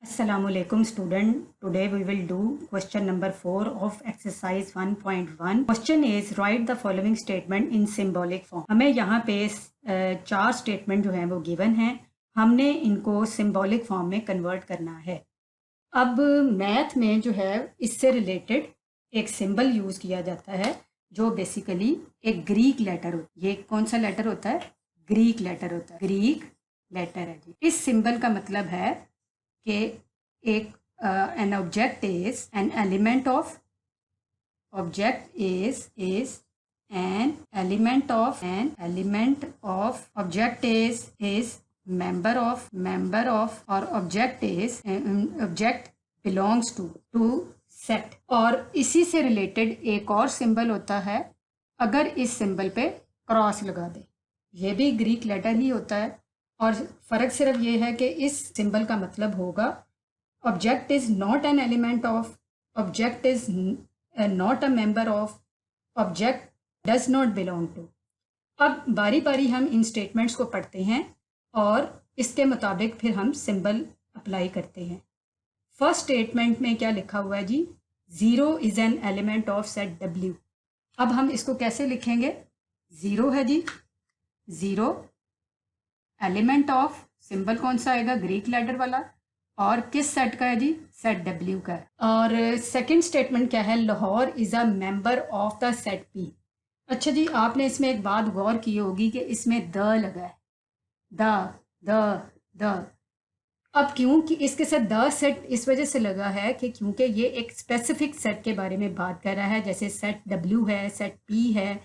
Assalamualaikum student. Today we will do question number 4 of exercise 1.1. Question is write the following statement in symbolic form. हमें यहाँ पे चार statement जो हैं वो गिवन हैं, हमने इनको सिंबॉलिक फॉर्म में कन्वर्ट करना है। अब मैथ में जो है इससे रिलेटेड एक सिंबल यूज़ किया जाता है जो बेसिकली एक ग्रीक लेटर होता है। ये कौन सा लेटर होता है? ग्रीक लेटर होता है। ग्रीक लेटर है जी। इस सिंबल का मतलब है कि एक an object is an element of object is an element of object is member of or object is object belongs to set। और इसी से रिलेटेड एक और सिंबल होता है अगर इस सिंबल पे क्रॉस लगा दे। ये भी ग्रीक लेटर ही होता है और फ़र्क सिर्फ ये है कि इस सिंबल का मतलब होगा object is not an element of, object is not a member of, object does not belong to। अब बारी बारी हम इन स्टेटमेंट्स को पढ़ते हैं और इसके मुताबिक फिर हम सिंबल अप्लाई करते हैं। फर्स्ट स्टेटमेंट में क्या लिखा हुआ है जी? 0 is an element of set W। अब हम इसको कैसे लिखेंगे? 0 है जी, 0 एलिमेंट ऑफ, सिंबल कौन सा आएगा? ग्रीक लेटर वाला। और किस सेट का है जी? सेट W का है। और सेकंड स्टेटमेंट क्या है? Lahore is a member of the set P। अच्छा जी, आपने इसमें एक बात गौर की होगी कि इसमें द लगा है, द। अब क्योंकि इसके साथ द सेट इस वजह से लगा है कि क्योंकि ये एक स्पेसिफिक सेट के बारे में बात कर रहा है, जैसे सेट W है, सेट P है,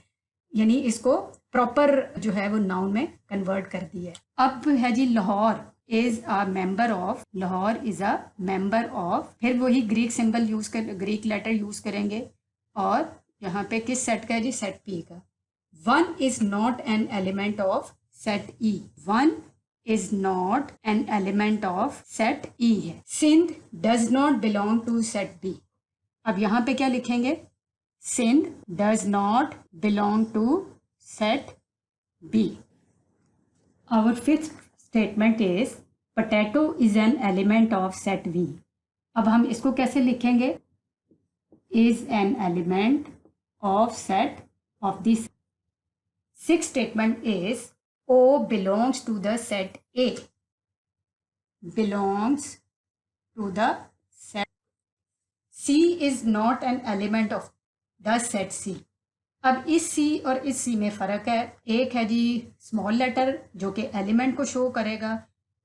यानी इसको प्रॉपर जो है वो नाउन में कन्वर्ट कर दिया है। अब है जी Lahore is a member of, Lahore is a member of, फिर वही ग्रीक सिंबल यूज कर, ग्रीक लेटर यूज करेंगे और यहाँ पे किस सेट का है जी? सेट P का। 1 is not an element of set E। 1 is not an element of set E है। Sindh does not belong to set B। अब यहाँ पे क्या लिखेंगे? Sindh does not belong to set B। Our fifth statement is potato is an element of set V। अब हम इसको कैसे लिखेंगे? Is an element of set of this। Sixth statement is O belongs to the set A। Belongs to the set। C is not an element of the set C। अब इस C और इस C में फ़र्क है। एक है जी small letter जो कि एलिमेंट को शो करेगा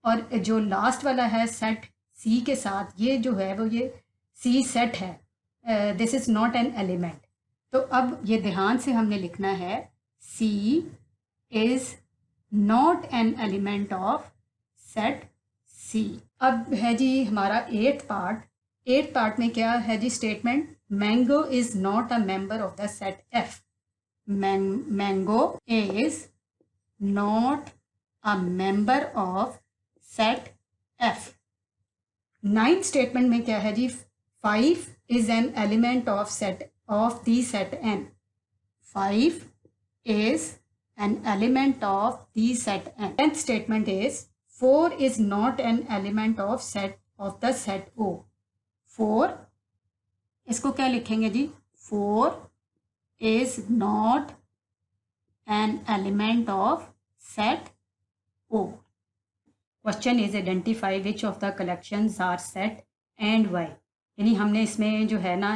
और जो लास्ट वाला है सेट C के साथ, ये जो है वो ये C सेट है, this is not an element. तो अब ये ध्यान से हमने लिखना है C is not an element of set C। अब है जी हमारा एट्थ पार्ट में क्या है जी statement? Mango is not a member of the set F। Mango is not a member of set F। Ninth statement में क्या है जी? 5 is an element of the set N। 5 is an element of the set N। 10th statement is 4 is not an element of the set O। 4 इसको क्या लिखेंगे जी? 4 is not an element of set O। Question is identify which of the collections are set and why। यानी हमने इसमें जो है ना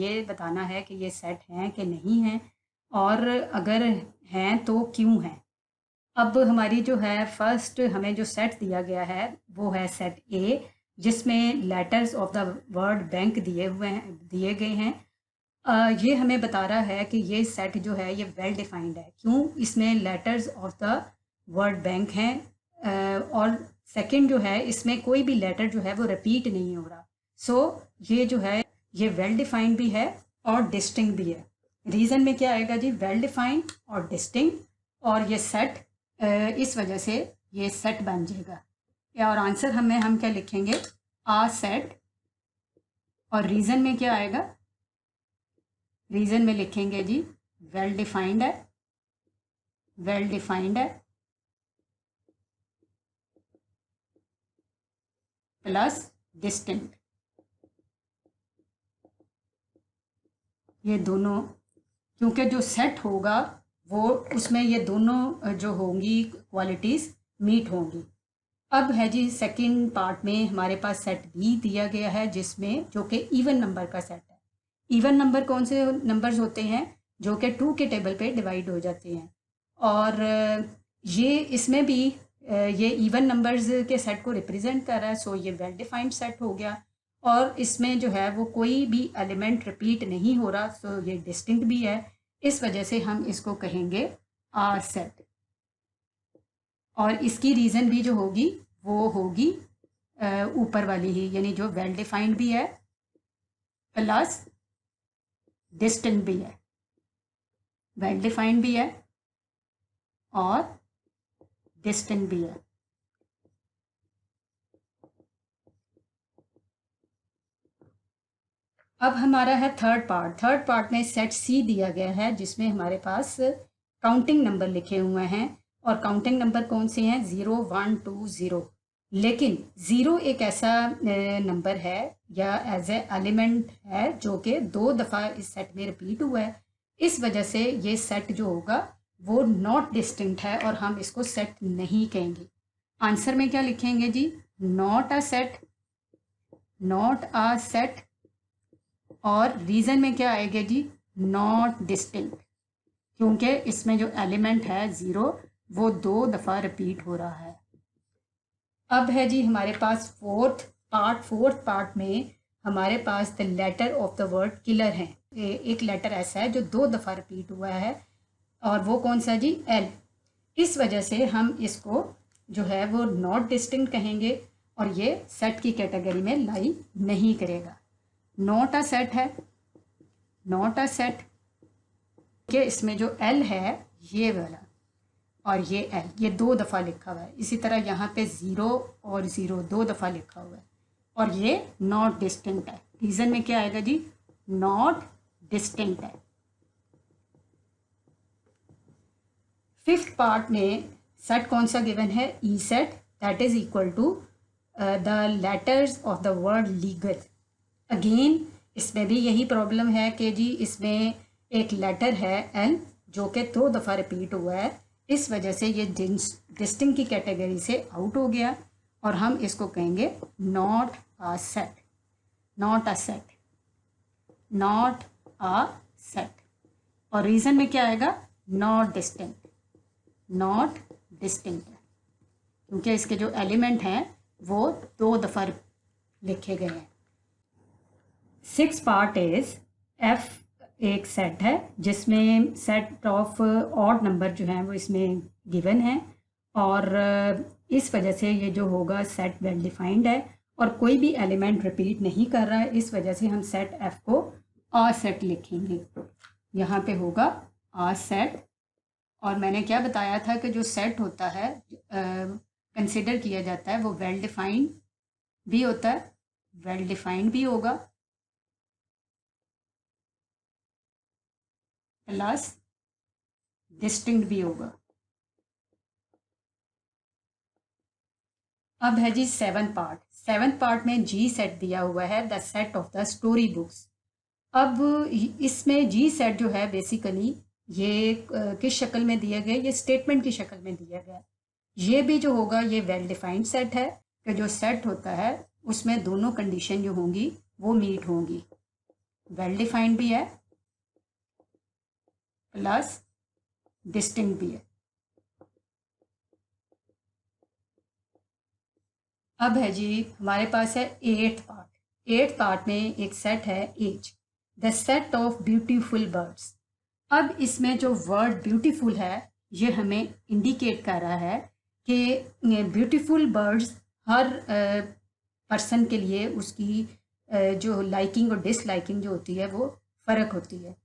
ये बताना है कि ये सेट हैं कि नहीं हैं और अगर हैं तो क्यों हैं। अब हमारी जो है फर्स्ट हमें जो सेट दिया गया है वो है सेट A, जिसमें letters of the word bank दिए गए हैं। ये हमें बता रहा है कि ये सेट जो है ये वेल डिफाइंड है। क्यों? इसमें letters of the word bank हैं और सेकंड जो है इसमें कोई भी लेटर जो है वो रिपीट नहीं हो रहा। सो ये जो है ये वेल डिफाइंड भी है और डिस्टिंक्ट भी है। रीज़न में क्या आएगा जी? वेल डिफाइंड और डिस्टिंक्ट, और ये सेट इस वजह से ये सेट बन जाएगा। और आंसर हम क्या लिखेंगे? आ सेट। और रीज़न में क्या आएगा? रीज़न में लिखेंगे जी वेल डिफाइंड है प्लस डिस्टिंक्ट। ये दोनों, क्योंकि जो सेट होगा वो उसमें ये दोनों जो होंगी क्वालिटीज़ मीट होंगी। अब है जी सेकंड पार्ट में हमारे पास सेट बी दिया गया है, जिसमें जो कि इवन नंबर का सेट है। इवन नंबर कौन से नंबर्स होते हैं? जो कि 2 के टेबल पे डिवाइड हो जाते हैं। और ये इसमें भी ये इवन नंबर्स के सेट को रिप्रेजेंट कर रहा है, सो ये वेल डिफाइंड सेट हो गया। और इसमें जो है वो कोई भी एलिमेंट रिपीट नहीं हो रहा, सो ये डिस्टिंक्ट भी है। इस वजह से हम इसको कहेंगे आर सेट। और इसकी रीज़न भी जो होगी वो होगी ऊपर वाली ही, यानी जो वेल डिफाइंड भी है प्लस डिस्टिंक्ट भी है। वेल डिफाइंड भी है और डिस्टिंक्ट भी है। अब हमारा है थर्ड पार्ट। थर्ड पार्ट में सेट सी दिया गया है, जिसमें हमारे पास काउंटिंग नंबर लिखे हुए हैं। और काउंटिंग नंबर कौन से हैं? 0 1 2 0। लेकिन 0 एक ऐसा नंबर है या एज ए एलिमेंट है जो कि 2 दफ़ा इस सेट में रिपीट हुआ है। इस वजह से ये सेट जो होगा वो नॉट डिस्टिंक्ट है और हम इसको सेट नहीं कहेंगे। आंसर में क्या लिखेंगे जी? Not a set, not a set. और रीज़न में क्या आएगा जी? नॉट डिस्टिंक्ट, क्योंकि इसमें जो एलिमेंट है 0 वो 2 दफ़ा रिपीट हो रहा है। अब है जी हमारे पास फोर्थ पार्ट में हमारे पास the letter of the word killer है। एक लेटर ऐसा है जो 2 दफ़ा रिपीट हुआ है, और वो कौन सा जी? एल। इस वजह से हम इसको जो है वो नॉट डिस्टिंक्ट कहेंगे और ये सेट की कैटेगरी में लाई नहीं करेगा। नॉट अ सेट है, नॉट अ सेट के इसमें जो एल है ये वाला और ये एल, ये 2 दफ़ा लिखा हुआ है। इसी तरह यहाँ पे 0 और 0 2 दफ़ा लिखा हुआ है और ये नॉट डिस्टिंक्ट है। रीज़न में क्या आएगा जी? नॉट डिस्टिंक्ट है। फिफ्थ पार्ट में सेट कौन सा गिवन है? E set, that is equal to the letters of the word legal. Again इसमें भी यही प्रॉब्लम है कि जी इसमें एक लेटर है एल जो कि 2 दफ़ा रिपीट हुआ है। इस वजह से ये डिस्टिंक्ट की कैटेगरी से आउट हो गया और हम इसको कहेंगे not a set, not a set, not a set. और रीज़न में क्या आएगा? नॉट डिस्टिंक्ट, नॉट डिस्टिंक्ट, क्योंकि इसके जो एलिमेंट हैं वो 2 दफ़ा लिखे गए हैं। सिक्स पार्ट इज एफ एक सेट है जिसमें सेट ऑफ ऑड नंबर जो हैं वो इसमें गिवन है और इस वजह से ये जो होगा सेट वेल डिफाइंड है और कोई भी एलिमेंट रिपीट नहीं कर रहा है। इस वजह से हम सेट एफ को आ सेट लिखेंगे। यहाँ पे होगा आ सेट। और मैंने क्या बताया था कि जो सेट होता है कंसिडर किया जाता है वो वेल डिफाइंड भी होता है, वेल डिफाइंड भी होगा प्लस डिस्टिंक्ट भी होगा। अब है जी सेवंथ पार्ट में जी सेट दिया हुआ है, the set of the story books. अब इसमें जी सेट जो है बेसिकली ये किस शक्ल में दिया गया? ये स्टेटमेंट की शक्ल में दिया गया। ये भी जो होगा ये वेल डिफाइंड सेट है कि जो सेट होता है उसमें दोनों कंडीशन जो होंगी वो मीट होंगी, वेल डिफाइंड भी है प्लस डिस्टिंक्ट भी है। अब है जी हमारे पास है एट्थ पार्ट में एक सेट है as, the set of beautiful birds. अब इसमें जो वर्ड ब्यूटीफुल है ये हमें इंडिकेट कर रहा है कि ब्यूटीफुल बर्ड्स हर पर्सन के लिए उसकी जो लाइकिंग और डिसलाइकिंग जो होती है वो फ़र्क होती है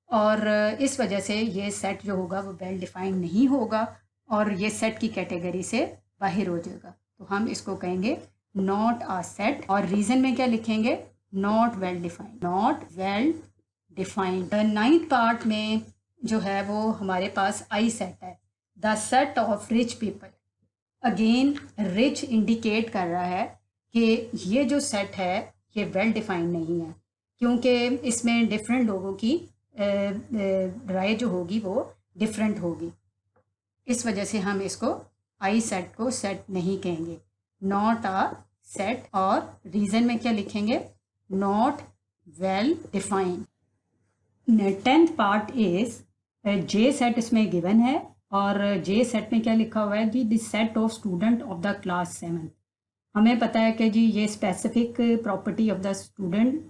और इस वजह से ये सेट जो होगा वो वेल डिफाइंड नहीं होगा और ये सेट की कैटेगरी से बाहर हो जाएगा। तो हम इसको कहेंगे नॉट अ सेट और रीज़न में क्या लिखेंगे? Not well defined, not well defined. Ninth part में जो है वो हमारे पास आई सेट है, the set of rich people. Again rich indicate कर रहा है कि ये जो सेट है ये वेल डिफाइंड नहीं है, क्योंकि इसमें डिफरेंट लोगों की राय जो होगी वो डिफरेंट होगी। इस वजह से हम इसको आई सेट को सेट नहीं कहेंगे, नॉट अ सेट। और रीज़न में क्या लिखेंगे, not well defined. 10th part is J set इसमें गिवन है, और जे सेट में क्या लिखा हुआ है जी, the set of student of the class 7। हमें पता है कि जी ये specific property of the student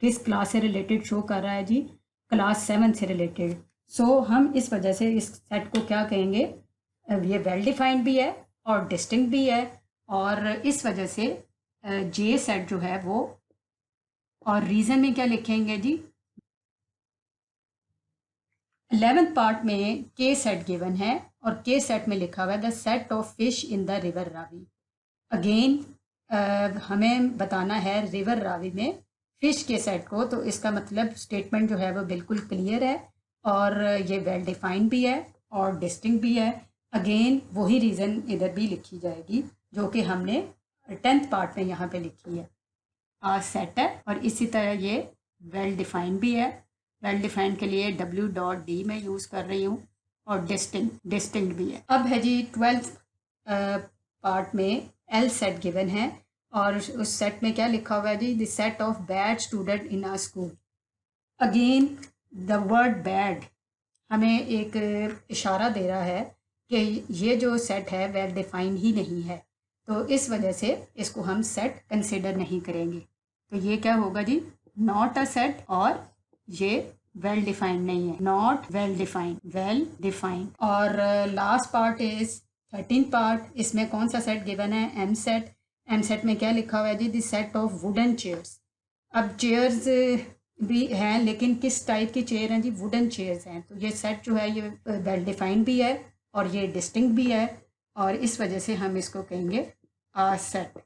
किस क्लास से रिलेटेड शो कर रहा है जी, क्लास 7 से रिलेटेड। सो हम इस वजह से इस सेट को क्या कहेंगे, ये वेल डिफाइंड भी है और डिस्टिंक्ट भी है, और इस वजह से जे सेट जो है वो, और रीज़न में क्या लिखेंगे जी, 11th पार्ट में के सेट गिवन है और के सेट में लिखा हुआ है the set of fish in the river Ravi. Again हमें बताना है रिवर रावी में फ़िश के सेट को, तो इसका मतलब स्टेटमेंट जो है वो बिल्कुल क्लियर है और ये वेल डिफाइंड भी है और डिस्टिंक्ट भी है। अगेन वही रीज़न इधर भी लिखी जाएगी जो कि हमने 10th पार्ट में यहाँ पे लिखी है। सेट है और इसी तरह ये वेल डिफाइंड भी है। वेल डिफाइंड के लिए W.D मैं यूज़ कर रही हूँ, और डिस्टिंक्ट भी है। अब है जी 12th पार्ट में एल सेट गिवन है, और उस सेट में क्या लिखा हुआ है जी, the set of bad student in a school. Again the word bad हमें एक इशारा दे रहा है कि ये जो सेट है वेल डिफाइंड ही नहीं है, तो इस वजह से इसको हम सेट कंसिडर नहीं करेंगे। तो ये क्या होगा जी, नॉट अ सेट, और ये वेल डिफाइंड नहीं है, not well defined, well defined. और last part is 13th part, इसमें कौन सा सेट गिवन है, एम सेट। एम सेट में क्या लिखा हुआ है जी, the set of wooden chairs. अब चेयर्स भी हैं, लेकिन किस टाइप की चेयर हैं जी, वुडन चेयर्स हैं। तो ये सेट जो है ये वेल डिफाइंड भी है और ये डिस्टिंक्ट भी है, और इस वजह से हम इसको कहेंगे आ सेट।